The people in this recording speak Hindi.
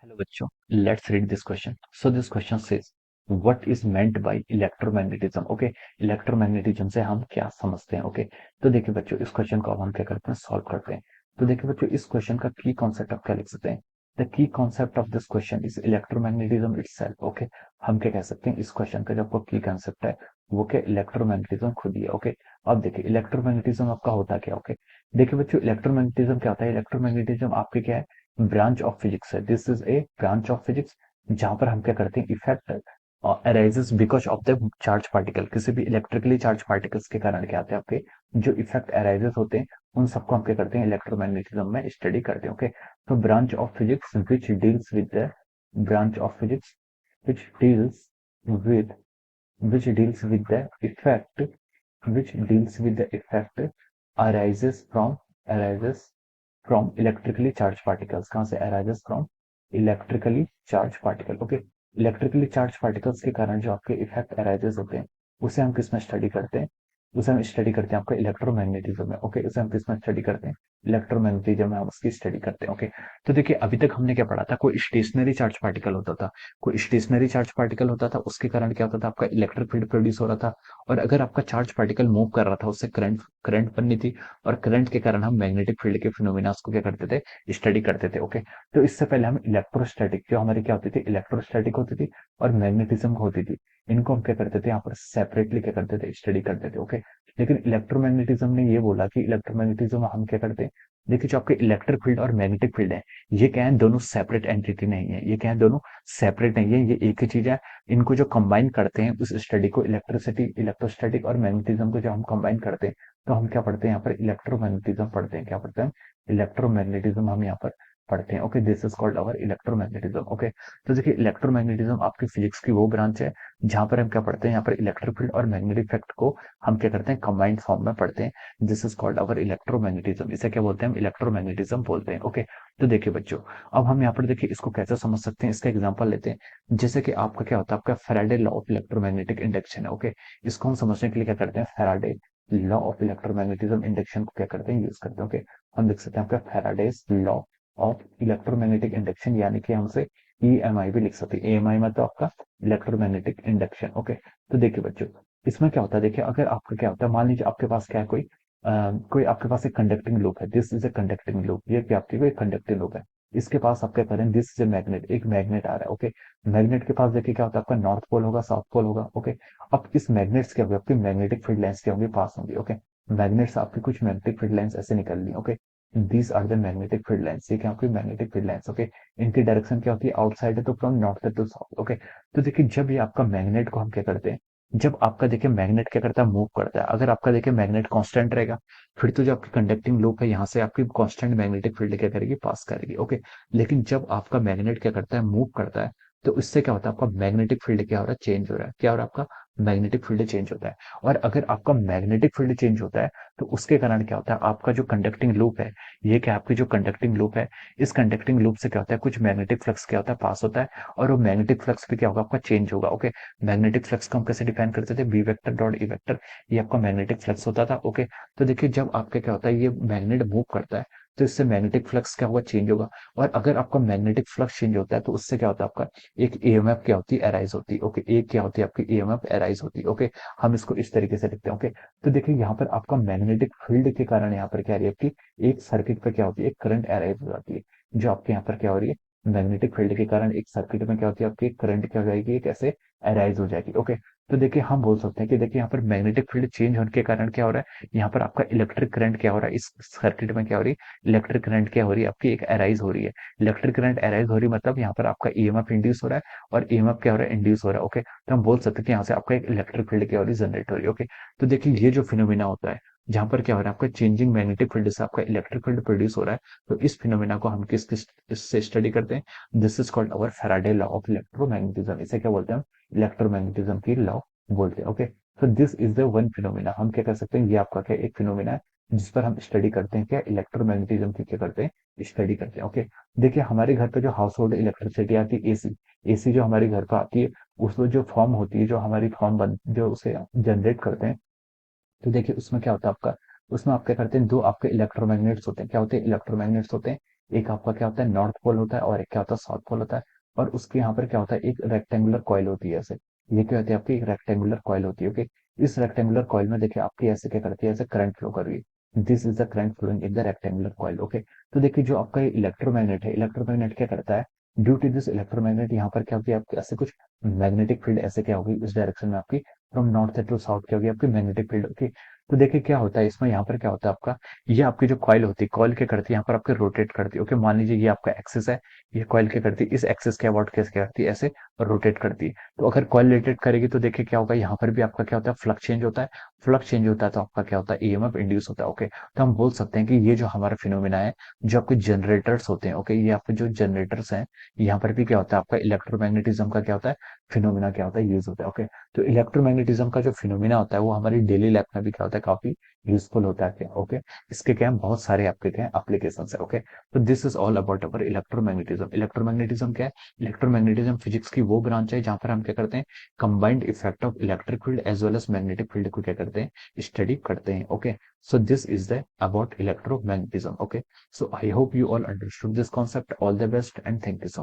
Hello बच्चों, let's read this question. So this question says, what is meant by electromagnetism? Okay, electromagnetism से हम क्या समझते हैं? Okay, तो देखिए बच्चों, इस क्वेश्चन को अब हम क्या करते हैं, सॉल्व करते हैं। तो देखिए बच्चों, इस क्वेश्चन का की कॉन्सेप्ट आप क्या लिख सकते हैं? The key concept of this question is electromagnetism itself. Okay, हम क्या कह सकते हैं इस क्वेश्चन का जो आपको की कॉन्सेप्ट है वो क्या इलेक्ट्रोमैग्नेटिज्म खुद ही है। ओके, अब देखिए इलेक्ट्रोमैग्नेटिज्म आपका होता क्या? ओके, देखिए बच्चों, इलेक्ट्रोमैग्नेटिज्म क्या होता है? इलेक्ट्रोमैग्नेटिज्म आपके क्या है? ब्रांच ऑफ फिजिक्स है। This is a branch of physics जहां पर हम क्या करते हैं, effect arises because of the charge particle. किसी भी इलेक्ट्रिकली चार्ज पार्टिकल्स के कारण क्या आते हैं आपके जो इफेक्ट अराइजेस होते हैं उन सबको हम क्या करते हैं इलेक्ट्रोमैग्नेटिज्म में स्टडी करते हैं। ओके, तो branch of physics which deals with the branch of physics which deals with which deals with the effect which deals with the effect arises from electrically charged particles। कहां से? arises from electrically charged particle। Okay, electrically charge particles के कारण जो आपके इफेक्ट अराइजेस होते हैं उसे हम किस में स्टडी करते हैं? उसे हम स्टडी करते हैं आपका इलेक्ट्रोमैग्नेटिज्म में। ओके, उसे हम किस में स्टडी करते हैं? इलेक्ट्रोमैग्नेटिज्म में हम उसकी स्टडी करते हैं। ओके, तो देखिए अभी तक हमने क्या पढ़ा था, कोई स्टेशनरी चार्ज पार्टिकल होता था, कोई स्टेशनरी चार्ज पार्टिकल होता था, उसके कारण क्या होता था, आपका इलेक्ट्रिक फील्ड प्रोड्यूस हो रहा था। और अगर आपका चार्ज पार्टिकल मूव कर रहा था उससे करंट करंट बननी थी, और करंट के कारण हम मैग्नेटिक फील्ड के फिनोमिना को क्या करते थे, स्टडी करते थे। ओके, तो इससे पहले हम इलेक्ट्रोस्टैटिक जो हमारी क्या होती थी, इलेक्ट्रोस्टैटिक होती थी और मैग्नेटिज्म होती थी, इनको हम क्या करते थे यहाँ पर सेपरेटली क्या करते थे, स्टडी करते थे। ओके, लेकिन इलेक्ट्रोमैग्नेटिज्म ने ये बोला कि इलेक्ट्रोमैग्नेटिज्म हम क्या करते हैं, देखिए जो आपके इलेक्ट्रिक फील्ड और मैग्नेटिक फील्ड है ये क्या है, दोनों सेपरेट एंटिटी नहीं है। ये क्या है, दोनों सेपरेट नहीं है, ये एक ही चीज है। इनको जो कंबाइन करते हैं उस स्टडी को, इलेक्ट्रिसिटी इलेक्ट्रोस्टैटिक और मैग्नेटिज्म को जो हम कंबाइन करते हैं तो हम क्या पढ़ते हैं यहाँ पर, इलेक्ट्रोमैग्नेटिज्म पढ़ते हैं। क्या पढ़ते हैं? इलेक्ट्रोमैग्नेटिज्म हम यहाँ पर पढ़ते हैं। Okay, this is called our electromagnetism. Okay, तो देखिए इलेक्ट्रोमैग्नेटिज्म आपकी फिजिक्स की वो ब्रांच है जहां पर हम क्या पढ़ते हैं, यहाँ पर इलेक्ट्रिक फील्ड और मैग्नेटिक इफेक्ट को हम क्या करते हैं, कंबाइंड फॉर्म में पढ़ते हैं। This is called our electromagnetism. इसे क्या बोलते हैं, हम इलेक्ट्रोमैग्नेटिज्म बोलते हैं। ओके, तो देखिए बच्चों, अब हम यहाँ पर देखिए इसको कैसे समझ सकते हैं, इसका एग्जांपल लेते हैं। जैसे कि आपका क्या होता है, आपका Faraday law of electromagnetic induction है। ओके, इसको हम समझने के लिए क्या करते हैं, Faraday law of electromagnetism induction को क्या करते हैं, यूज करते हैं। ओके, हम देख सकते हैं आपका Faraday's law of electromagnetic induction, यानी कि हमसे ईएमआई भी लिख सकते हैं। ईएमआई मतलब आपका इलेक्ट्रोमैग्नेटिक इंडक्शन। ओके, तो देखिए बच्चों, इसमें क्या होता है, देखिए अगर आपका क्या होता है, मान लीजिए आपके पास क्या है, कोई आपके पास एक कंडक्टिंग लूप है। This is a conducting loop, ये क्या आपकी कोई कंडक्टिंग लूप है। इसके पास आप क्या करें, दिस इज ए मैग्नेट, एक मैग्नेट आ रहा है। ओके, मैग्नेट के पास देखिए क्या होता है, आपका नॉर्थ पोल होगा, साउथ पोल होगा। ओके, अब इस मैग्नेट्स क्या होगी, आपकी मैग्नेटिक फील्ड लाइंस क्या होंगी, पास होंगी। ओके, मैग्नेट्स आपकी कुछ मैग्नेटिक फील्ड लाइंस ऐसे निकल रही है। Okay, these are the magnetic field lines, ये क्या आपकी मैग्नेटिक फील्ड लाइंस। ओके, इनकी डायरेक्शन क्या होती है, आउटसाइड है तो from north to south. Okay, तो देखिए जब ये आपका मैग्नेट को हम क्या करते हैं, जब आपका देखिए मैग्नेट क्या करता है, मूव करता है। अगर आपका देखिए मैग्नेट कांस्टेंट रहेगा फिर तो जो आपकी कंडक्टिंग लूप है यहाँ से आपकी कांस्टेंट मैग्नेटिक फील्ड क्या करेगी, पास करेगी। ओके, लेकिन जब आपका मैग्नेट क्या करता है, मूव करता है, तो इससे क्या होता है, आपका मैग्नेटिक फील्ड क्या हो रहा है, चेंज हो रहा है। क्या हो रहा है, आपका मैग्नेटिक फील्ड चेंज होता है। और अगर आपका मैग्नेटिक फील्ड चेंज होता है तो उसके कारण क्या होता है, आपका जो कंडक्टिंग लूप है, ये क्या आपकी जो कंडक्टिंग लूप है, इस कंडक्टिंग लूप से क्या होता है, कुछ मैग्नेटिक फ्लक्स क्या होता है, पास होता है। और वो मैग्नेटिक फ्लक्स भी क्या होगा, आपका चेंज होगा। ओके, मैग्नेटिक फ्लक्स को हम कैसे डिफाइन करते थे, B vector dot E vector, ये आपका मैग्नेटिक फ्लक्स होता था। ओके, तो देखिए जब आपका क्या होता है, ये मैग्नेट मूव करता है तो इससे मैग्नेटिक फ्लक्स क्या होगा, चेंज होगा। और अगर आपका मैग्नेटिक फ्लक्स चेंज होता है तो उससे क्या होता है, आपका एक ईएमएफ क्या होती है, अराइज होती है। ओके, एक क्या होती है आपकी ईएमएफ अराइज होती है। ओके, हम इसको इस तरीके से लिखते हैं। ओके, तो देखिए यहाँ पर आपका मैग्नेटिक फील्ड के कारण यहाँ पर क्या आ रही है, आपकी एक सर्किट पे क्या होती है, एक करंट अराइज हो जाती है। जो आपके यहाँ पर क्या हो रही है, मैग्नेटिक फील्ड के कारण एक सर्किट में क्या होती है, आपकी करंट क्या हो जाएगी, एक ऐसे अराइज हो जाएगी। ओके, तो देखिए हम बोल सकते हैं कि देखिए यहाँ पर मैग्नेटिक फील्ड चेंज होने के कारण क्या हो रहा है, यहाँ पर आपका इलेक्ट्रिक करंट क्या हो रहा है, इस सर्किट में क्या हो रही है, इलेक्ट्रिक करंट क्या हो रही है, आपकी एक अराइज हो रही है। इलेक्ट्रिक करंट अराइज हो रही है मतलब यहाँ पर आपका ईएमएफ इंड्यूस हो रहा है, और ईएमएफ क्या हो रहा है, इंड्यूस हो रहा है। ओके, तो हम बोल सकते हैं कि यहाँ से आपका एक इलेक्ट्रिक फील्ड क्या हो रही है, जनरेट हो रही है। ओके, तो देखिए ये जो फिनोमिना होता है जहां पर क्या हो रहा है, आपका चेंजिंग मैग्नेटिक फील्ड से आपका इलेक्ट्रिक फील्ड प्रोड्यूस हो रहा है, तो इस फिनोमिना को हम किस किस इससे स्टडी करते हैं, this is called our Faraday law of electromagnetism. इसे क्या बोलते हैं हम, इलेक्ट्रोमैग्नेटिज्म की लॉ बोलते हैं। ओके, तो this is the one phenomena, हम क्या कर सकते हैं, ये आपका क्या एक फिनोमिना है जिस पर हम स्टडी करते हैं, क्या इलेक्ट्रोमैग्नेटिज्म की क्या करते हैं, स्टडी करते हैं। ओके, देखिए हमारे घर पे जो हाउस होल्ड इलेक्ट्रिसिटी आती है, एसी, एसी जो हमारे घर पर आती है, उसमें जो फॉर्म होती है, जो हमारी फॉर्म बन जो उसे जनरेट करते हैं, तो देखिए उसमें क्या होता है आपका, उसमें आप क्या करते हैं, दो आपके इलेक्ट्रोमैग्नेट्स होते हैं। क्या होते हैं, इलेक्ट्रोमैग्नेट्स होते हैं। एक आपका क्या होता है नॉर्थ पोल होता है और एक क्या होता है साउथ पोल होता है। और उसके यहाँ पर क्या होता है एक रेक्टेंगुलर कॉइल होती है ऐसे। ये क्या होती है आपकी एक रेक्टेंगुलर कॉइल होती है, ओके। इस रेक्टेंगुलर कॉइल में देखिए आपकी ऐसे क्या करती है, ऐसे करंट फ्लो कर रही है। This is the current flowing in the rectangular coil, okay. तो देखिए जो आपका इलेक्ट्रोमैग्नेट है, इलेक्ट्रोमैग्नेट क्या करता है, ड्यू टू दिस इलेक्ट्रोमैग्नेट यहाँ पर क्या होगी आपकी ऐसे कुछ मैग्नेटिक फील्ड ऐसे क्या होगी इस डायरेक्शन में आपकी, फ्रॉम नॉर्थ टू साउथ क्या होगी आपकी मैग्नेटिक फील्ड, ओके। तो देखिए क्या होता है इसमें, यहाँ पर क्या होता है आपका, ये आपकी जो कॉइल होती है, कॉइल क्या करती है यहाँ पर आपके रोटेट करती है, ओके। मान लीजिए ये आपका एक्सिस है, ये कॉइल क्या करती है इस एक्सिस के अबाउट कैसे क्या करती है, ऐसे रोटेट करती है। तो अगर कॉइल रोटेट करेगी तो देखिए क्या होगा, यहाँ पर भी आपका क्या होता है फ्लक्स चेंज होता है। फ्लक्स चेंज होता है तो आपका क्या होता है ईएमएफ इंड्यूस होता है, ओके। तो हम बोल सकते हैं कि ये जो हमारा फिनोमिना है, जो आपके जनरेटर्स होते हैं, ओके, ये आपके जो जनरेटर्स हैं, यहाँ पर भी क्या होता है आपका इलेक्ट्रोमैग्नेटिज्म का क्या होता है फिनोमिना क्या होता है यूज होता है, ओके। तो इलेक्ट्रोमैग्नेटिज्म का जो फिनोमिना होता है वो हमारी डेली लाइफ में भी क्या होता है काफी यूजफुल होता है क्या, ओके। इसके क्या है बहुत सारे आपके क्या एप्लीकेशन है, ओके। तो this is all about our electromagnetism. Electromagnetism क्या है, इलेक्ट्रोमैग्नेटिज्म फिजिक्स की वो ब्रांच है जहां पर हम क्या करते हैं combined effect of electric field as well as magnetic field को क्या करते हैं स्टडी करते हैं, okay. So this is the about electromagnetism, okay. So I hope you all understood this concept. All the best and thank you so much.